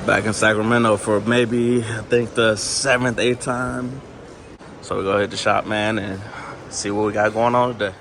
Back in Sacramento for maybe, I think, the 7th, 8th time. So we go hit the shop, man, and see what we got going on today.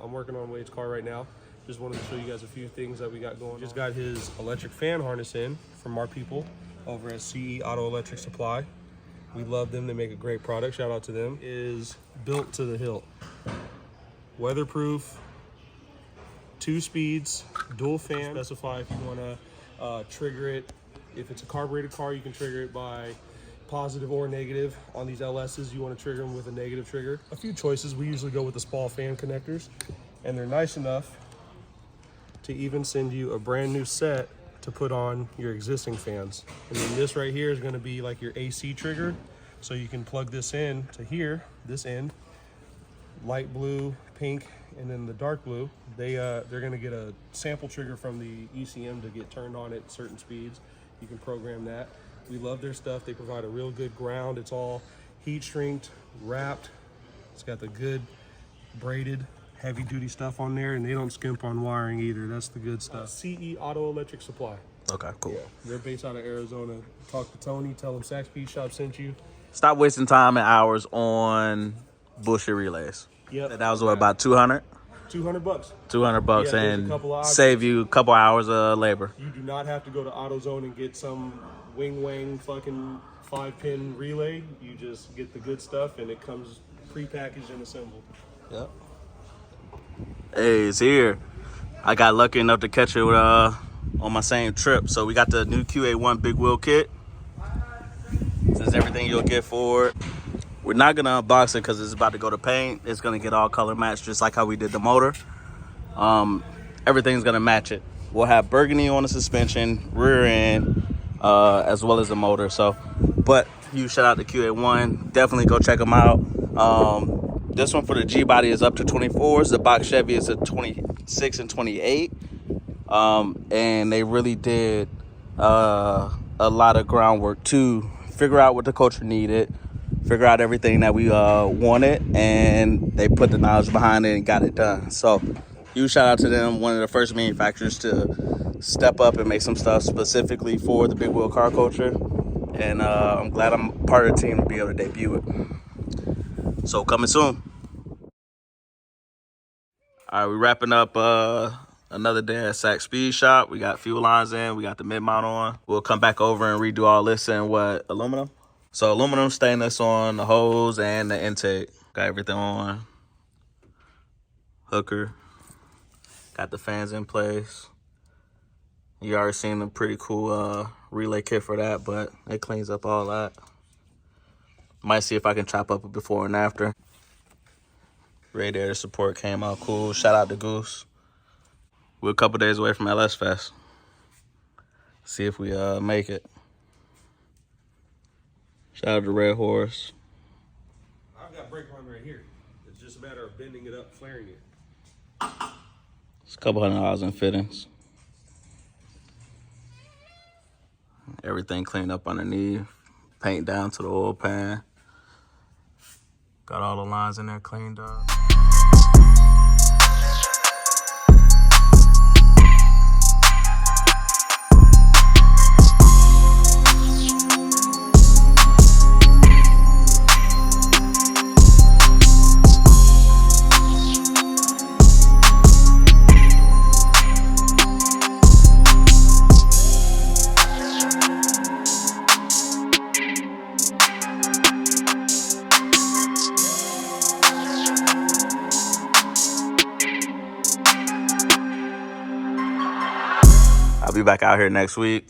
I'm working on Wade's car right now. Just wanted to show you guys a few things that we got going on. Just got his electric fan harness in from our people over at CE Auto Electric Supply. We love them. They make a great product. Shout out to them. Is built to the hilt. Weatherproof, 2 speeds, dual fan. Specify if you want to trigger it. If it's a carbureted car, you can trigger it by positive or negative. On these LSs, you want to trigger them with a negative trigger. A few choices. We usually go with the small fan connectors, and they're nice enough to even send you a brand new set to put on your existing fans. And then this right here is going to be like your AC trigger, so you can plug this in to here, this end, light blue, pink, and then the dark blue. They're going to get a sample trigger from the ECM to get turned on at certain speeds. You can program that. We love their stuff. They provide a real good ground. It's all heat shrinked, wrapped. It's got the good braided, heavy duty stuff on there, and they don't skimp on wiring either. That's the good stuff. CE Auto Electric Supply. Okay, cool. Yeah, they're based out of Arizona. Talk to Tony, tell him Sax Speed Shop sent you. Stop wasting time and hours on bullshit relays. Yep. That was what, about 200? $200. $200, Yeah, and save you a couple hours of labor. You do not have to go to AutoZone and get some wing fucking 5-pin relay. You just get the good stuff, and it comes pre-packaged and assembled. Yep. Hey, it's here. I got lucky enough to catch it on my same trip. So we got the new QA1 big wheel kit. This is everything you'll get for it. We're not gonna unbox it because it's about to go to paint. It's gonna get all color matched, just like how we did the motor. Everything's gonna match it. We'll have burgundy on the suspension, rear end, as well as the motor. So, but huge shout out to QA1. Definitely go check them out. This one for the G body is up to 24s. The box Chevy is a 26 and 28. And they really did a lot of groundwork to figure out what the culture needed, figure out everything that we wanted, and they put the knowledge behind it and got it done. So huge shout out to them, one of the first manufacturers to step up and make some stuff specifically for the big wheel car culture. And I'm glad I'm part of the team to be able to debut it. So coming soon. All right, we're wrapping up another day at Sax Speed Shop. We got fuel lines in, we got the mid-mount on. We'll come back over and redo all this in what, aluminum? So aluminum stainless on the hose and the intake. Got everything on. Hooker. Got the fans in place. You already seen a pretty cool relay kit for that, but it cleans up all that. Might see if I can chop up a before and after. Radiator support came out cool. Shout out to Goose. We're a couple days away from LS Fest. See if we make it. Shout out to Red Horse. I've got brake line right here. It's just a matter of bending it up, flaring it. It's a couple $100 in fittings. Everything cleaned up underneath. Paint down to the oil pan. Got all the lines in there cleaned up. I'll be back out here next week.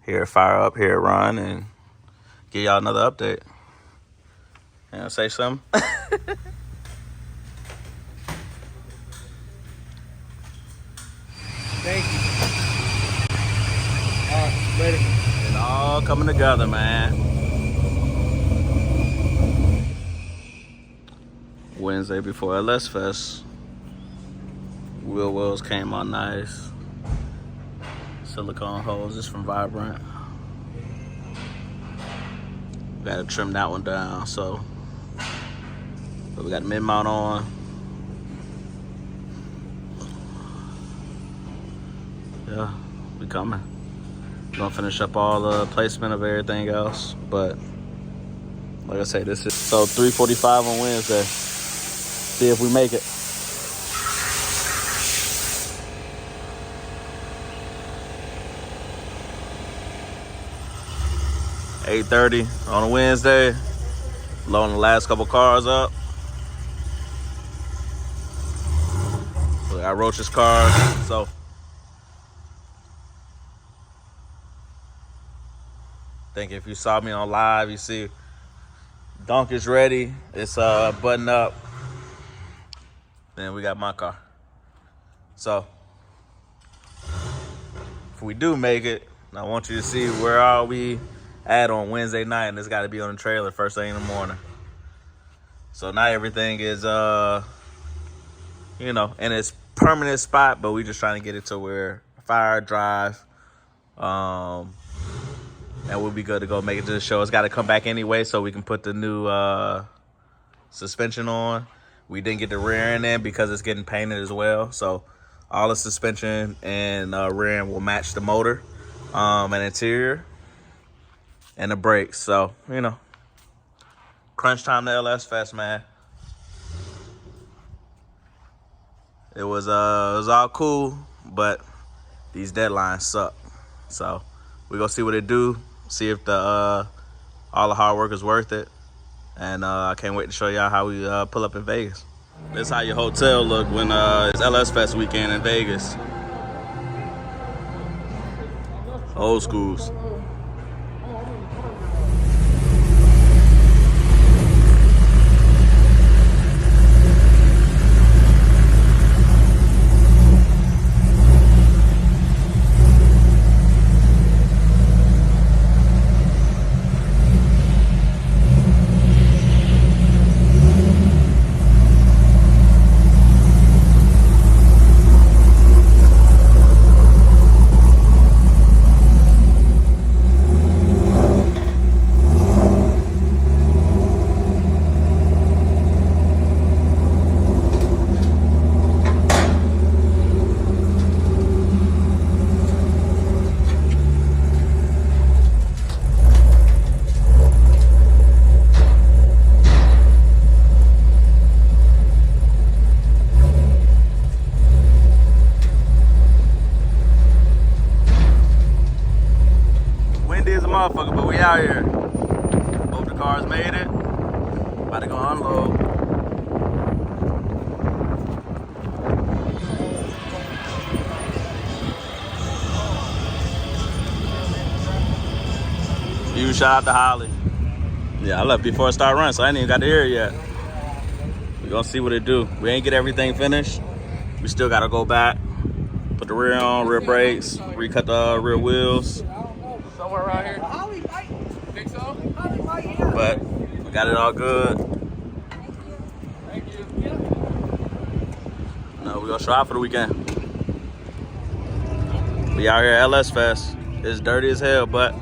Here fire up, here run, and give y'all another update. You know, say something? coming together, man. Wednesday before LS Fest. Wheel wells came out nice. Silicone hose, this from Vibrant. Gotta trim that one down, so. But we got mid mount on. Yeah, we coming. We're gonna finish up all the placement of everything else, but like I say, this is so 3:45 on Wednesday. See if we make it. (8:30) on a Wednesday. Loading the last couple cars up. We got Roach's cars, so. I think if you saw me on live, you see Donk is ready. It's buttoned up. Then we got my car. So if we do make it, I want you to see where are we at on Wednesday night, and it's got to be on the trailer first thing in the morning. So not everything is in its permanent spot, but we just trying to get it to where fire drive, and we'll be good to go make it to the show. It's got to come back anyway, so we can put the new suspension on. We didn't get the rear end in because it's getting painted as well. So all the suspension and rear end will match the motor, and interior, and the brakes. So, crunch time to LS Fest, man. It was all cool, but these deadlines suck. So we're gonna see what it do, see if the all the hard work is worth it. And I can't wait to show y'all how we pull up in Vegas. This is how your hotel look when it's LS Fest weekend in Vegas. Old schools. Motherfucker, but we out here. Hope the cars made it. About to go unload. You shout out to Holly. Yeah, I left before I start running, so I ain't even got to hear it yet. We gonna see what it do. We ain't get everything finished. We still gotta go back, put the rear on, rear brakes, recut the rear wheels. Somewhere around here. Think so? But we got it all good. Thank you. No, we gonna show out for the weekend. We out here at LS Fest. It's dirty as hell, but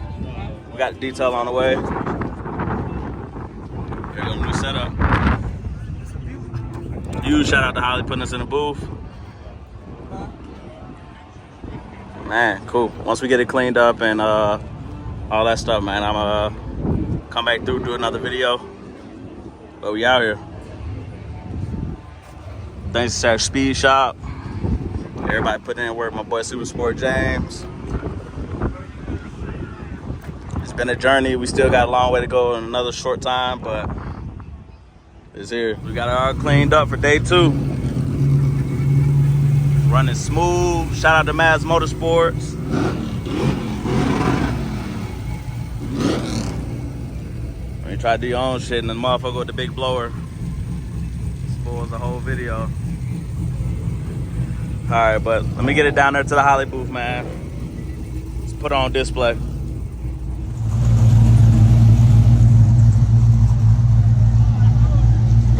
we got the detail on the way. Here goes the new setup. Huge shout out to Holly putting us in the booth. Man, cool. Once we get it cleaned up and all that stuff, man, I'm gonna come back through, do another video. But we out here. Thanks to our Speed Shop. Everybody putting in work. My boy Super Sport James. It's been a journey. We still got a long way to go in another short time, but it's here. We got it all cleaned up for day 2. Running smooth. Shout out to Maz Motorsports. When you try to do your own shit and the motherfucker with the big blower spoils the whole video. Alright, but let me get it down there to the Holly booth, man. Let's put it on display.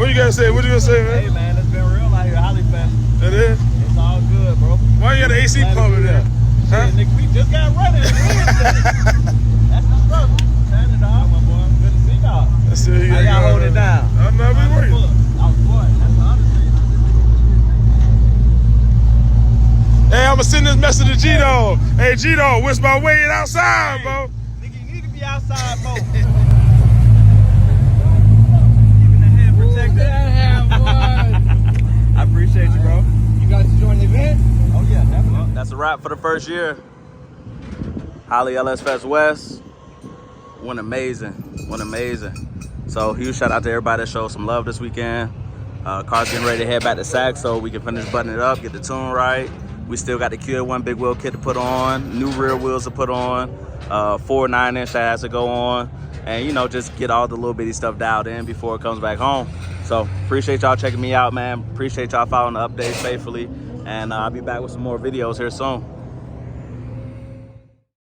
What you gotta say? What you gonna say, man? Hey, man, it's been real out here, Holly Fest. It is? It's all good, bro. Why you got the AC pumping there? Huh? Shit, nigga, we just got running. That's the struggle. Turn it off, my boy. Good to see y'all. Let's see How y'all hold it down? I'm not been working. I was boy. That's the honest thing. Hey, I'ma send this message to G-Dog. Hey, G-Dog, what's my way outside, bro? Nigga, you need to be outside, bro. Keeping the hand protected. I appreciate you, bro. You guys enjoying the event? Oh, yeah, definitely. That's a wrap for the first year. Holly LS Fest West. Went amazing. Went amazing. So huge shout out to everybody that showed some love this weekend. Car's getting ready to head back to SAC so we can finish buttoning it up, get the tune right. We still got the QA1 big wheel kit to put on, new rear wheels to put on, 4 9-inch that has to go on, and you know, just get all the little bitty stuff dialed in before it comes back home. So appreciate y'all checking me out, man. Appreciate y'all following the updates faithfully, and I'll be back with some more videos here soon.